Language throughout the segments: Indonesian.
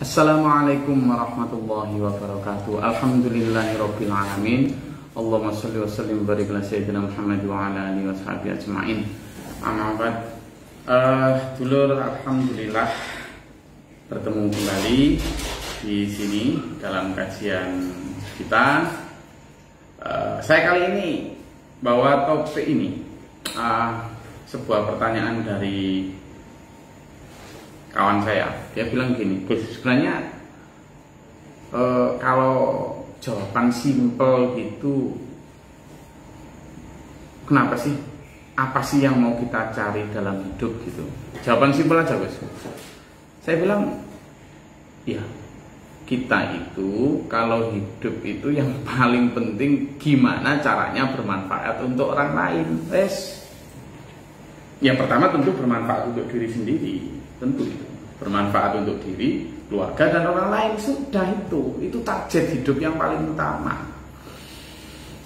Assalamualaikum warahmatullahi wabarakatuh. Alhamdulillahirabbil alamin. Allahumma shalli wa sallim barik ala sayyidina Muhammad wa ala alihi washabihi ajmain. Amma ba'd. Dulur, alhamdulillah bertemu kembali di sini dalam kajian kita. Saya kali ini bawa topik ini, sebuah pertanyaan dari kawan saya. Dia bilang gini, sebenarnya kalau jawaban simpel itu, kenapa sih? Apa sih yang mau kita cari dalam hidup gitu? Jawaban simpel aja guys. Saya bilang, ya kita itu kalau hidup itu yang paling penting gimana caranya bermanfaat untuk orang lain. Yang pertama tentu bermanfaat untuk diri sendiri, tentu itu bermanfaat untuk diri, keluarga dan orang lain. Sudah itu target hidup yang paling utama.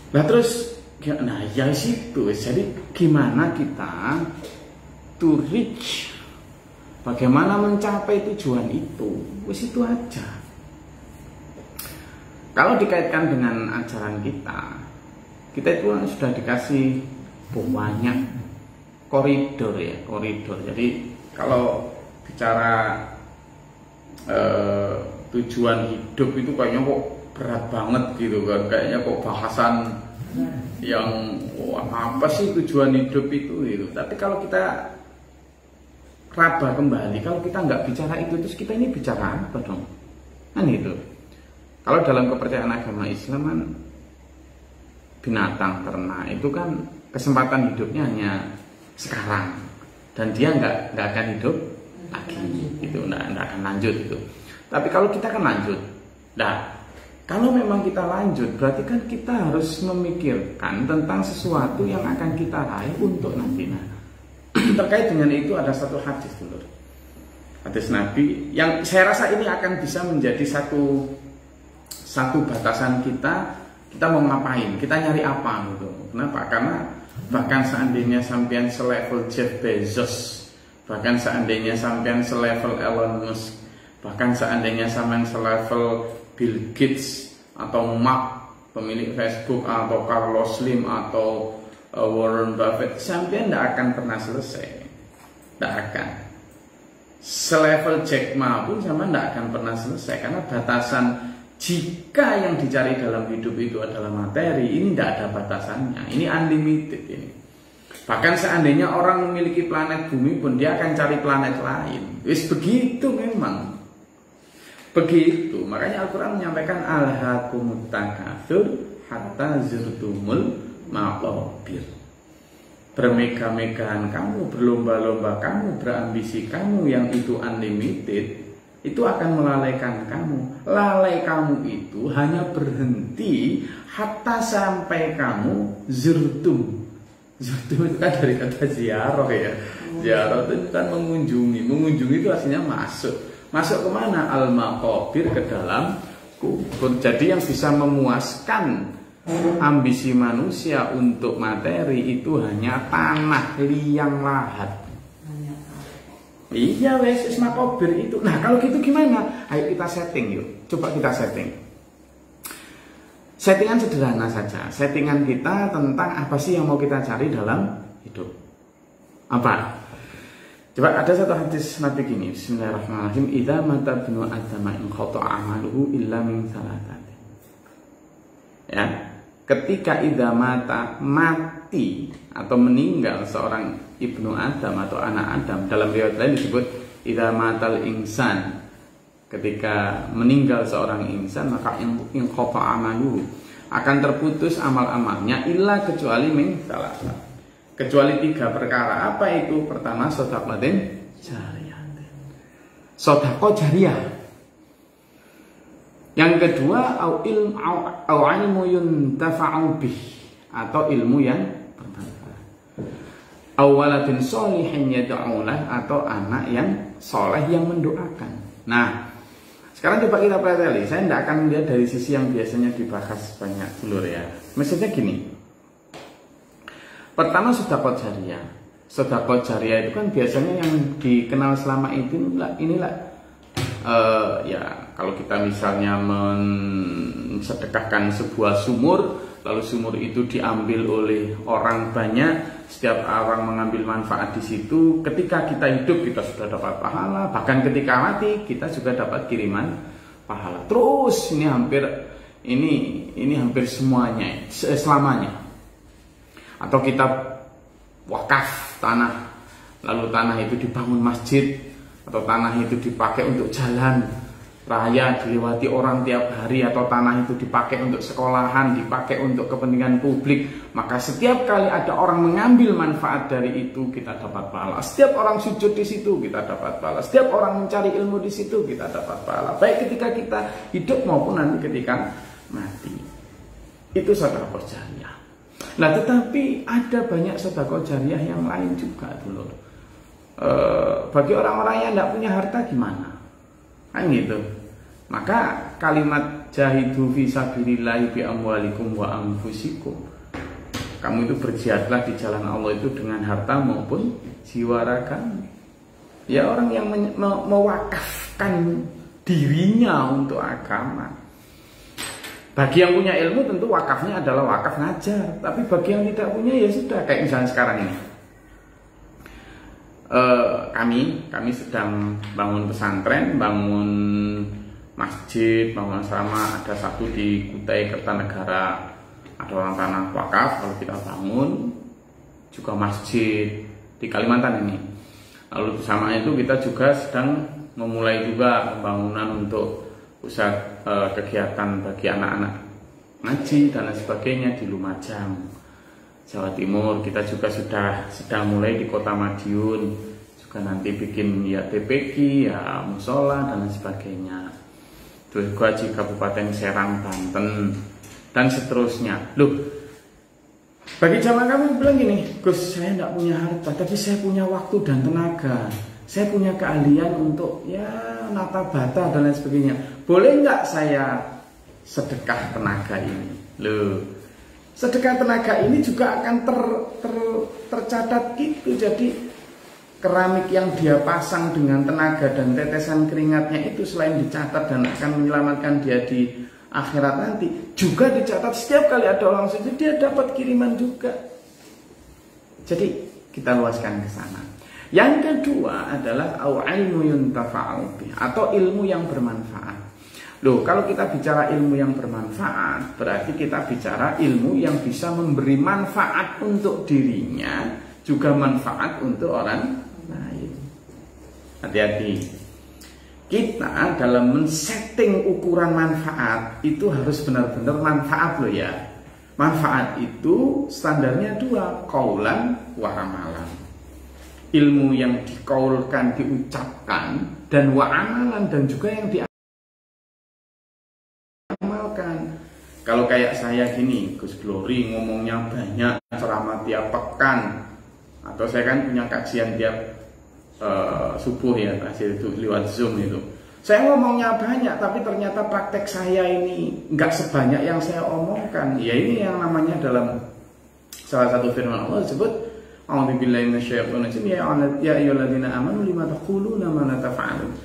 Nah terus, nah ya situ. Jadi gimana kita to reach, bagaimana mencapai tujuan itu, wis itu aja. Kalau dikaitkan dengan ajaran kita itu sudah dikasih banyak koridor ya, koridor. Jadi kalau bicara tujuan hidup itu kayaknya kok berat banget gitu kan, kayaknya kok bahasan yang apa sih tujuan hidup itu gitu. Tapi kalau kita raba kembali, kalau kita nggak bicara itu, terus kita ini bicara apa dong? Kan itu. Kalau dalam kepercayaan agama Islam kan binatang, ternak itu kan kesempatan hidupnya hanya sekarang, dan dia nggak akan hidup lagi, itu nggak akan lanjut itu. Tapi kalau kita kan lanjut. Nah, kalau memang kita lanjut, berarti kan kita harus memikirkan tentang sesuatu yang akan kita raih untuk nanti. Nah, terkait dengan itu ada satu hadis dulu, hadis Nabi yang saya rasa ini akan bisa menjadi satu batasan kita mau ngapain, kita nyari apa gitu. Kenapa? Karena bahkan seandainya sampean selevel Jeff Bezos, bahkan seandainya sampean selevel Elon Musk, bahkan seandainya sampean selevel Bill Gates atau Mark pemilik Facebook, atau Carlos Slim atau Warren Buffett, sampean tidak akan pernah selesai, tidak akan. Selevel Jack Ma pun sama tidak akan pernah selesai, karena batasan jika yang dicari dalam hidup itu adalah materi, ini tidak ada batasannya, ini unlimited ini. Bahkan seandainya orang memiliki planet bumi pun dia akan cari planet lain. Wis begitu memang. Begitu. Makanya Al-Quran menyampaikan alhaakumut takatsur hatta zurtumul maqabir. Bermegah-megahan kamu, berlomba-lomba kamu, berambisi kamu yang itu unlimited, itu akan melalaikan kamu. Lalai kamu itu hanya berhenti hatta sampai kamu zurtum. Zurtum itu kan dari kata ziarah ya. Ziarah itu kan mengunjungi. Mengunjungi itu artinya masuk. Masuk kemana? Al-maqabir, ke dalam kubur. Jadi yang bisa memuaskan ambisi manusia untuk materi itu hanya tanah, liang lahat. Iya wes maqabir itu. Nah kalau gitu gimana? Ayo kita setting yuk. Coba kita setting. Settingan sederhana saja. Settingan kita tentang apa sih yang mau kita cari dalam hidup. Apa? Coba ada satu hadis Nabi gini. Bismillahirrahmanirrahim. Idza mata ibnu adama in khata'a amaluhu illa min salatatin. Ya. Ketika idza mata, mati atau meninggal seorang ibnu Adam atau anak Adam, dalam riwayat lain disebut idza matal insan, ketika meninggal seorang insan maka in khata'a amaluhu, akan terputus amal-amalnya illa kecuali min salasa, kecuali 3 perkara. Apa itu? Pertama, shadaqatin jariyah, sedekah jariyah. Yang kedua, au ilmu yuntafa'u bih, atau ilmu yang bermanfaat. Au waladin sholihin yad'ulah, atau anak yang soleh yang mendoakan. Nah, sekarang coba kita pelajari. Saya tidak akan melihat dari sisi yang biasanya dibahas banyak dulur ya. Maksudnya gini. Pertama, sedekah jariyah. Sedekah jariyah itu kan biasanya yang dikenal selama itu inilah Ya kalau kita misalnya mensedekahkan sebuah sumur, lalu sumur itu diambil oleh orang banyak, setiap orang mengambil manfaat di situ, ketika kita hidup kita sudah dapat pahala, bahkan ketika mati kita juga dapat kiriman pahala. Terus ini hampir semuanya, selamanya. Atau kita wakaf tanah, lalu tanah itu dibangun masjid, atau tanah itu dipakai untuk jalan raya dilewati orang tiap hari, atau tanah itu dipakai untuk sekolahan, dipakai untuk kepentingan publik, maka setiap kali ada orang mengambil manfaat dari itu kita dapat pahala. Setiap orang sujud di situ kita dapat pahala. Setiap orang mencari ilmu di situ kita dapat pahala, baik ketika kita hidup maupun nanti ketika mati. Itu sedekah jariyah. Nah, tetapi ada banyak sedekah jariyah yang lain juga dulu. Bagi orang-orang yang tidak punya harta gimana? Kan gitu. Maka kalimat jahidu fi sabilillahi bi amwalikum wa anfusikum. Kamu itu berjihadlah di jalan Allah itu dengan harta maupun jiwa raga. Ya, orang yang mewakafkan dirinya untuk agama. Bagi yang punya ilmu tentu wakafnya adalah wakaf ngajar. Tapi bagi yang tidak punya ya sudah, kayak misalnya sekarang ini. Kami sedang bangun pesantren, bangun masjid, bangun asrama. Ada satu di Kutai Kertanegara, ada orang tanah wakaf, kalau kita bangun juga masjid di Kalimantan ini. Lalu bersama itu kita juga sedang memulai juga pembangunan untuk pusat kegiatan bagi anak-anak ngaji dan lain sebagainya di Lumajang, Jawa Timur. Kita juga sedang mulai di Kota Madiun, juga nanti bikin ya TPQ, ya musola dan lain sebagainya. Juga di Kabupaten Serang, Banten dan seterusnya. Loh, bagi jamaah kami bilang gini, Gus, saya tidak punya harta, tapi saya punya waktu dan tenaga. Saya punya keahlian untuk ya nata bata dan lain sebagainya. Boleh nggak saya sedekah tenaga ini? Loh, sedekah tenaga ini juga akan tercatat gitu. Jadi keramik yang dia pasang dengan tenaga dan tetesan keringatnya itu selain dicatat dan akan menyelamatkan dia di akhirat nanti, juga dicatat setiap kali ada orang sujud dia dapat kiriman juga. Jadi kita luaskan ke sana. Yang kedua adalah ilmu yuntafa'u bih, atau ilmu yang bermanfaat. Loh, kalau kita bicara ilmu yang bermanfaat, berarti kita bicara ilmu yang bisa memberi manfaat untuk dirinya, juga manfaat untuk orang lain. Hati-hati. Kita dalam men-setting ukuran manfaat itu harus benar-benar manfaat loh ya. Manfaat itu standarnya dua, qaulan wa amalan. Ilmu yang dikaulkan, diucapkan, dan wa amalan, dan juga yang diamalkan. Kalau kayak saya gini, Gus Glory ngomongnya banyak, ceramah tiap pekan, atau saya kan punya kajian tiap subuh ya, hasil itu lewat Zoom itu. Saya ngomongnya banyak, tapi ternyata praktek saya ini nggak sebanyak yang saya omongkan. Ya ini yang namanya dalam salah satu firman Allah disebut a'udzubillahi minasyaitonir rajim ya ayyuhalladzina amanu lima taquluna ma la taf'alun.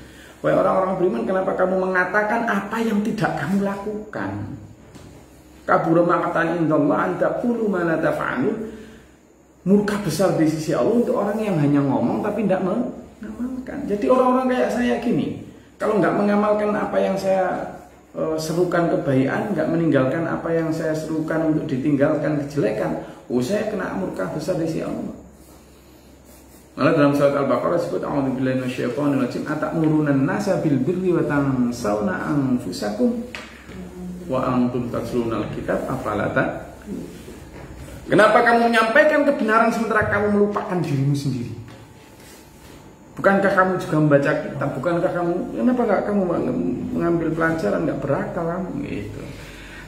Wahai orang-orang beriman, kenapa kamu mengatakan apa yang tidak kamu lakukan? Kabura maqtan indallah an taqulu ma la taf'alun. Murka besar di sisi Allah untuk orang yang hanya ngomong tapi tidak mengamalkan. Jadi orang-orang kayak saya gini, kalau nggak mengamalkan apa yang saya serukan kebaikan, nggak meninggalkan apa yang saya serukan untuk ditinggalkan kejelekan, saya kena murka besar di sisi Allah. Malah dalam surat Al-Baqarah disebut a'udzubillahi minasyaitonir rajim atamuruna nasa bil birri wa tansawna anfusakum wa antum tatlunal kitab afala ta'qilun. Kenapa kamu menyampaikan kebenaran sementara kamu melupakan dirimu sendiri? Bukankah kamu juga membaca kitab? Bukankah kenapa nggak kamu mengambil pelajaran? Nggak berakal kamu gitu.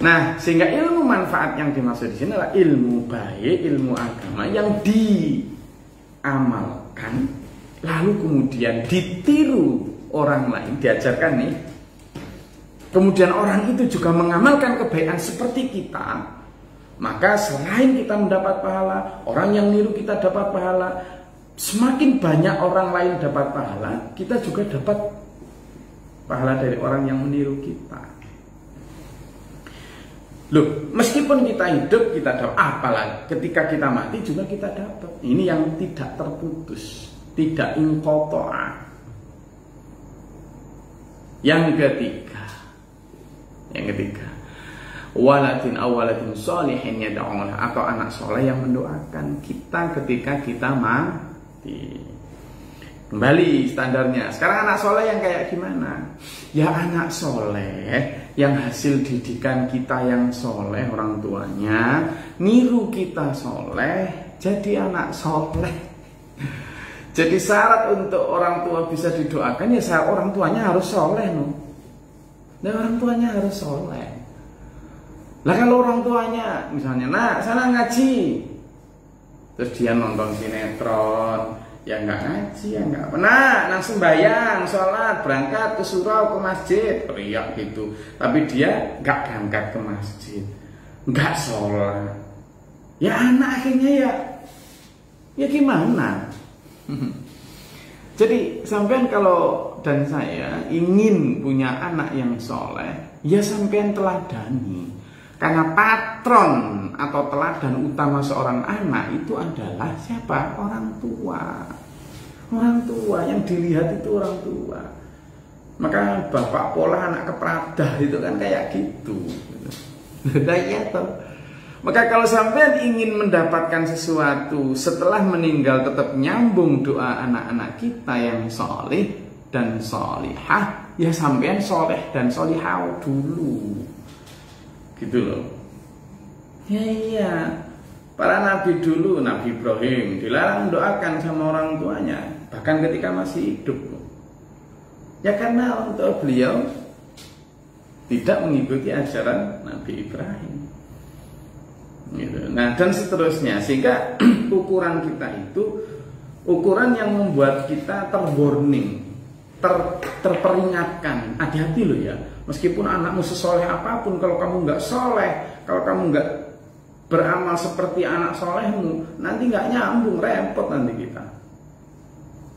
Nah, sehingga ilmu manfaat yang dimaksud di sini adalah ilmu baik, ilmu agama yang diamalkan, lalu kemudian ditiru orang lain, diajarkan nih. Kemudian orang itu juga mengamalkan kebaikan seperti kita. Maka selain kita mendapat pahala, orang yang niru kita dapat pahala, semakin banyak orang lain dapat pahala, kita juga dapat pahala dari orang yang meniru kita. Loh, meskipun kita hidup kita dapat, apalagi ketika kita mati juga kita dapat. Ini yang tidak terputus, tidak inqata'a. Yang ketiga, waladin awalatin sholihin yad'ulah, atau anak soleh yang mendoakan kita ketika kita mati. Kembali standarnya. Sekarang anak soleh yang kayak gimana? Ya anak soleh yang hasil didikan kita yang soleh, orang tuanya niru kita soleh, jadi anak soleh. Jadi syarat untuk orang tua bisa didoakan ya orang tuanya harus soleh, no. Dan orang tuanya harus soleh. Lah kalau orang tuanya misalnya, nak sana ngaji, terus dia nonton sinetron, ya nggak ngaji, ya nggak pernah, nang sembahyang, sholat, berangkat ke surau, ke masjid, teriak gitu. Tapi dia nggak berangkat ke masjid, nggak sholat. Ya anak akhirnya ya gimana? Jadi sampean kalau dan saya ingin punya anak yang soleh, ya sampean teladani. Karena patron atau teladan utama seorang anak itu adalah siapa? Orang tua. Orang tua, yang dilihat itu orang tua. Maka bapak pola anak kepradah itu kan kayak gitu. Ya toh. Maka kalau sampean ingin mendapatkan sesuatu setelah meninggal, tetap nyambung doa anak-anak kita yang soleh dan solihah, ya sampean soleh dan solihah dulu. Gitu loh. Ya iya. Para nabi dulu, Nabi Ibrahim dilarang doakan sama orang tuanya, bahkan ketika masih hidup. Ya karena untuk beliau tidak mengikuti ajaran Nabi Ibrahim. Gitu. Nah dan seterusnya, sehingga ukuran kita itu ukuran yang membuat kita terwarning, terperingatkan, hati-hati loh ya. Meskipun anakmu sesoleh apapun, kalau kamu nggak soleh, kalau kamu nggak beramal seperti anak solehmu, nanti nggak nyambung, repot nanti kita.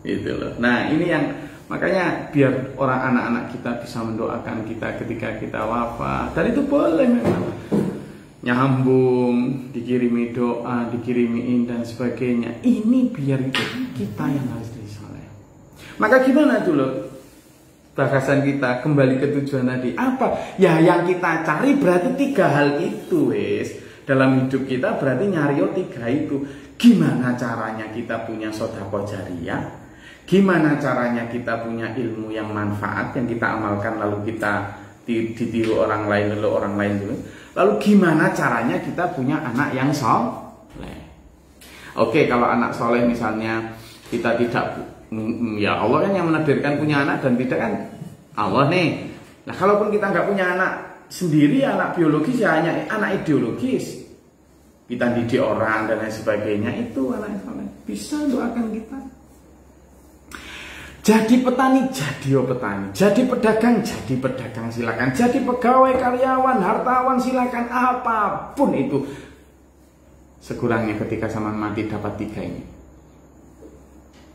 Gitu loh. Nah ini yang makanya biar orang anak-anak kita bisa mendoakan kita ketika kita wafat, dan itu boleh memang. Nyambung, dikirimi doa, dikirimiin dan sebagainya. Ini biar itu kita yang harus disoleh. Maka gimana tuh loh bahasan kita kembali ke tujuan tadi apa? Ya yang kita cari berarti 3 hal itu, wes. Dalam hidup kita berarti nyari 3 itu. Gimana caranya kita punya sedekah jariyah? Gimana caranya kita punya ilmu yang manfaat yang kita amalkan lalu kita ditiru orang lain, lalu orang lain dulu. Lalu gimana caranya kita punya anak yang soleh? Oke, kalau anak soleh misalnya kita tidak, ya Allah kan yang menakdirkan punya anak dan tidak kan Allah nih. Nah kalaupun kita nggak punya anak sendiri, anak biologis ya hanya anak ideologis, kita didik orang dan lain sebagainya, itu anak soleh bisa doakan kita. Jadi petani, jadi petani. Jadi pedagang, jadi pedagang, silakan. Jadi pegawai, karyawan, hartawan, silakan. Apapun itu. Sekurangnya ketika sama mati dapat 3 ini.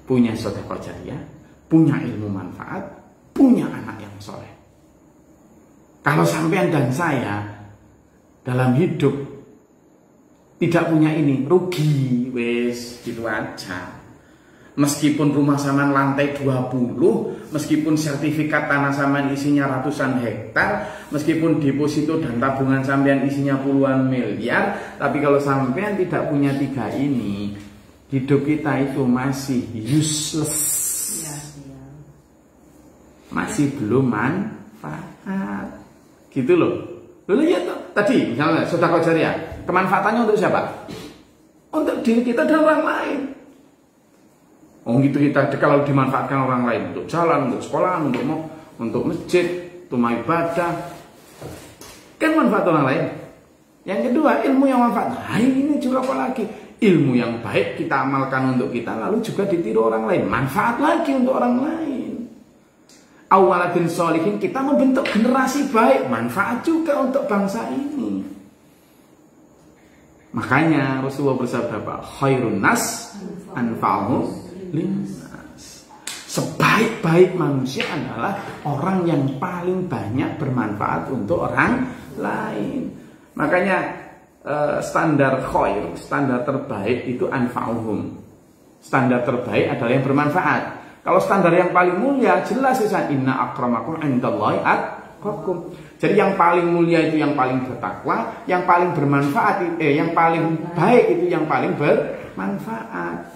Punya sedekah jariyah, punya ilmu manfaat, punya anak yang soleh. Kalau sampean dan saya dalam hidup tidak punya ini, rugi, wes gitu aja. Meskipun rumah saman lantai 20, meskipun sertifikat tanah saman isinya ratusan hektar, meskipun deposito dan tabungan sampean isinya puluhan miliar, tapi kalau sampean tidak punya 3 ini, hidup kita itu masih useless. Masih belum manfaat. Gitu loh. Lalu ya tuh, tadi misalnya sedekah jariyah, kemanfaatannya untuk siapa? Untuk diri kita dan orang lain. Oh gitu, kita kalau dimanfaatkan orang lain untuk jalan, untuk sekolah, untuk masjid, untuk ibadah, kan manfaat orang lain. Yang kedua, ilmu yang manfaat. Nah ini juga apa lagi? Ilmu yang baik kita amalkan untuk kita, lalu juga ditiru orang lain. Manfaat lagi untuk orang lain. Awaladin sholihin, kita membentuk generasi baik, manfaat juga untuk bangsa ini. Makanya Rasulullah bersabda apa? Khairun nas anfa'uhum linnas. sebaik-baik manusia adalah orang yang paling banyak bermanfaat untuk orang lain. Makanya standar khair, standar terbaik itu anfa'uhum. Standar terbaik adalah yang bermanfaat. Kalau standar yang paling mulia jelas saja inna akramakum indallahi atqakum. Jadi yang paling mulia itu yang paling bertakwa, yang paling bermanfaat yang paling baik itu yang paling bermanfaat.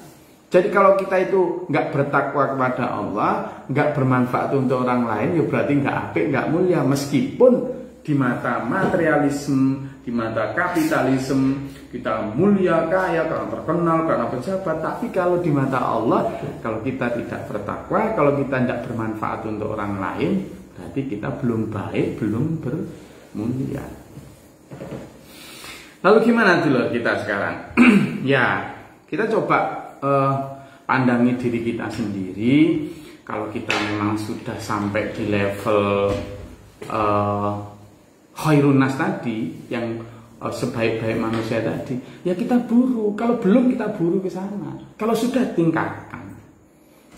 Jadi kalau kita itu nggak bertakwa kepada Allah, nggak bermanfaat untuk orang lain, ya berarti nggak apik, nggak mulia. Meskipun di mata materialisme, di mata kapitalisme, kita mulia, kaya, karena terkenal, karena pejabat. Tapi kalau di mata Allah, kalau kita tidak bertakwa, kalau kita tidak bermanfaat untuk orang lain, berarti kita belum baik, belum bermulia. Lalu gimana dulu kita sekarang? Ya, kita coba pandangi diri kita sendiri. Kalau kita memang sudah sampai di level khairun nas tadi, yang sebaik-baik manusia tadi, ya kita buru. Kalau belum, kita buru ke sana. Kalau sudah, tingkatkan.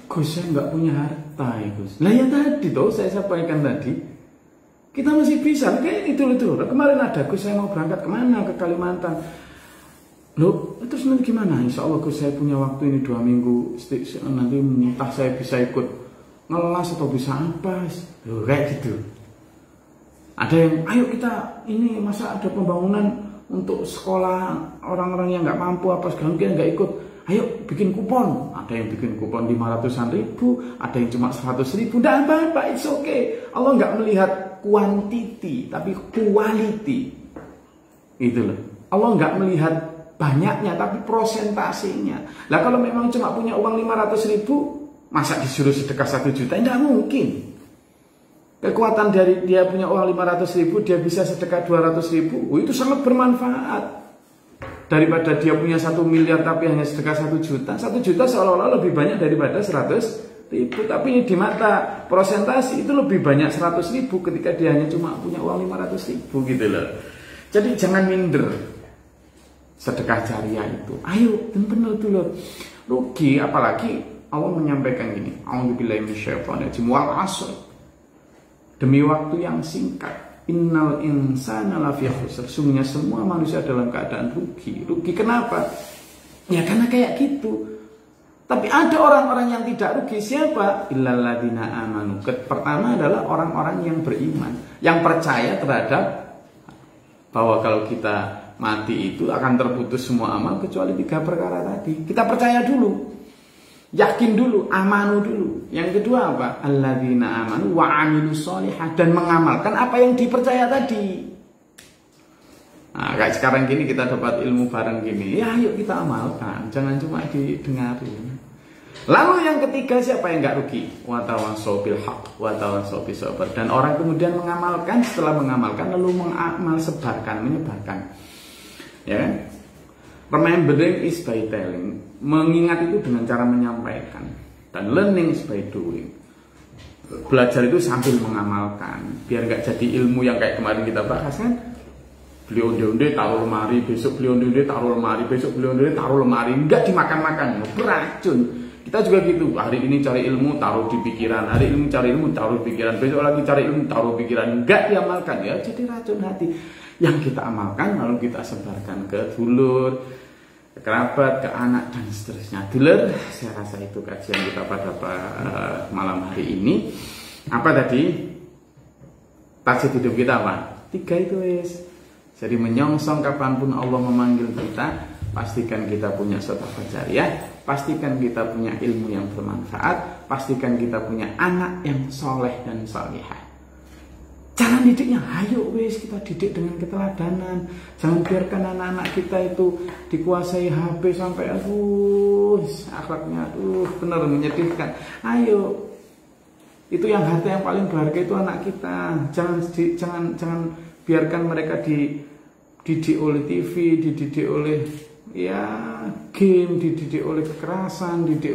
Gus, saya nggak punya harta ya Gus. Lah ya tadi tuh saya sampaikan tadi, kita masih bisa. Kayak itu. Kemarin ada Gus, saya mau berangkat kemana? Ke Kalimantan. Loh, terus nanti gimana? Insya Allah Gus, saya punya waktu ini 2 minggu. Nanti entah saya bisa ikut ngelas atau bisa apa. Loh, kayak gitu. Ada yang, ayo kita ini masa ada pembangunan untuk sekolah orang-orang yang nggak mampu apa segala mungkin nggak ikut. Ayo bikin kupon. Ada yang bikin kupon 500-an ribu, ada yang cuma 100 ribu. Nggak apa-apa, it's okay. Allah nggak melihat quantity, tapi quality. Itu loh. Allah nggak melihat banyaknya, tapi prosentasenya. Lah kalau memang cuma punya uang 500 ribu, masa disuruh sedekah 1 juta? Tidak mungkin. Kekuatan dari dia punya uang 500 ribu, dia bisa sedekah 200 ribu. Itu sangat bermanfaat. Daripada dia punya 1 miliar tapi hanya sedekah 1 juta. 1 juta seolah-olah lebih banyak daripada 100 ribu. Tapi di mata prosentasi itu lebih banyak 100 ribu ketika dia hanya cuma punya uang 500 ribu gitu loh. Jadi jangan minder. Sedekah jariah itu, ayo, dan benar dulu. Rugi, apalagi Allah menyampaikan gini, a'udzubillahi minasyaitonirrajim wal 'ashr. Demi waktu yang singkat, innal insana lafi khusr. Sungguhnya semua manusia dalam keadaan rugi. Rugi kenapa? Ya karena kayak gitu. Tapi ada orang-orang yang tidak rugi. Siapa? Illal ladzina amanu. Pertama adalah orang-orang yang beriman, yang percaya terhadap bahwa kalau kita mati itu akan terputus semua amal kecuali 3 perkara tadi. Kita percaya dulu, yakin dulu, amanu dulu. Yang kedua apa? Alladzina amanu wa 'amilus sholihat, dan mengamalkan apa yang dipercaya tadi. Nah, kayak sekarang gini kita dapat ilmu bareng gini, ya yuk kita amalkan, jangan cuma didengarin. Lalu yang ketiga, siapa yang nggak rugi? Wa tawassaw bil haqq wa tawassaw bis sabr. Dan orang kemudian mengamalkan, setelah mengamalkan lalu menyebarkan, menyebarkan. Ya kan? Remembering is by telling. Mengingat itu dengan cara menyampaikan. Dan learning is by doing. Belajar itu sambil mengamalkan. Biar nggak jadi ilmu yang kayak kemarin kita bahas kan. Beli onde-onde taruh lemari, besok beli onde-onde taruh lemari, besok beli onde-onde taruh lemari. Nggak dimakan-makan, beracun. Kita juga gitu. Hari ini cari ilmu taruh di pikiran, hari ini cari ilmu taruh di pikiran, besok lagi cari ilmu taruh di pikiran. Nggak diamalkan ya, jadi racun hati. Yang kita amalkan lalu kita sebarkan ke dulur, ke kerabat, ke anak, dan seterusnya. Dulur, saya rasa itu kajian kita pada malam hari ini. Apa tadi? Tajuk hidup kita apa? 3 itu wis. Jadi menyongsong kapanpun Allah memanggil kita, pastikan kita punya sedekah jariah, pastikan kita punya ilmu yang bermanfaat, pastikan kita punya anak yang soleh dan salihah. Jangan didiknya, ayo wis kita didik dengan keteladanan. Jangan biarkan anak-anak kita itu dikuasai HP sampai akhlaknya benar menyedihkan. Ayo, itu yang harta yang paling berharga itu anak kita. Jangan biarkan mereka dididik oleh TV, dididik oleh game, dididik oleh kekerasan, dididik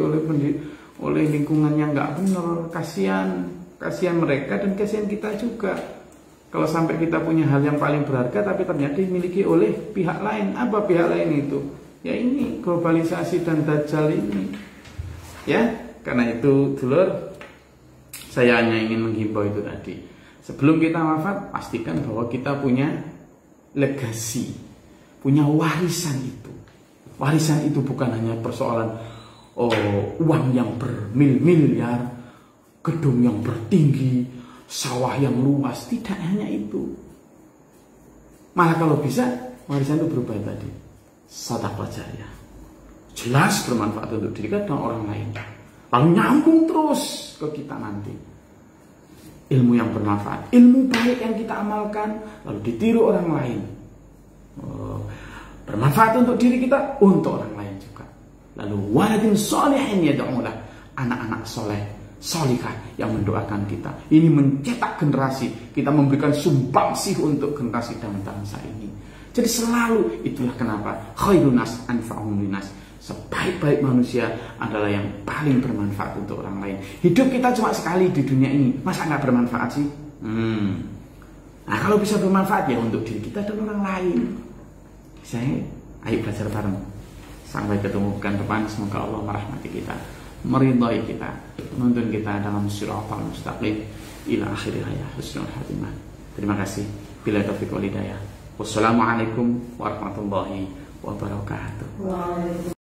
oleh lingkungan yang nggak benar. Kasihan mereka dan kasihan kita juga. Kalau sampai kita punya hal yang paling berharga tapi ternyata dimiliki oleh pihak lain. Apa pihak lain itu? Ya ini globalisasi dan dajjal ini. Ya, Karena itu dulur, saya hanya ingin menghimbau itu tadi. Sebelum kita wafat, pastikan bahwa kita punya legasi, punya warisan itu. Warisan itu bukan hanya persoalan uang yang bermil-miliar, gedung yang bertinggi, sawah yang luas. Tidak hanya itu. Malah kalau bisa, warisan itu berubah tadi. Sedekah jariyah. Jelas bermanfaat untuk diri kita dan orang lain. Lalu nyambung terus ke kita nanti. Ilmu yang bermanfaat, ilmu baik yang kita amalkan, lalu ditiru orang lain. Bermanfaat untuk diri kita, untuk orang lain juga. Lalu waladin sholihin yad'ulah, anak-anak soleh, solihah yang mendoakan kita. Ini mencetak generasi, kita memberikan sumbangsih untuk generasi dan bangsa ini. Jadi selalu itulah kenapa khairun nas anfa'uhum linnas. Sebaik-baik manusia adalah yang paling bermanfaat untuk orang lain. Hidup kita cuma sekali di dunia ini, masa nggak bermanfaat sih? Nah kalau bisa bermanfaat ya untuk diri kita dan orang lain. Ayo belajar bareng. Sampai ketemu pekan depan. Semoga Allah merahmati kita, meridhai kita, menuntun kita dalam siratal mustaqim ila akhir hayat husnul khatimah. Terima kasih. Bila taufiq wal hidayah. Wassalamualaikum warahmatullahi wabarakatuh.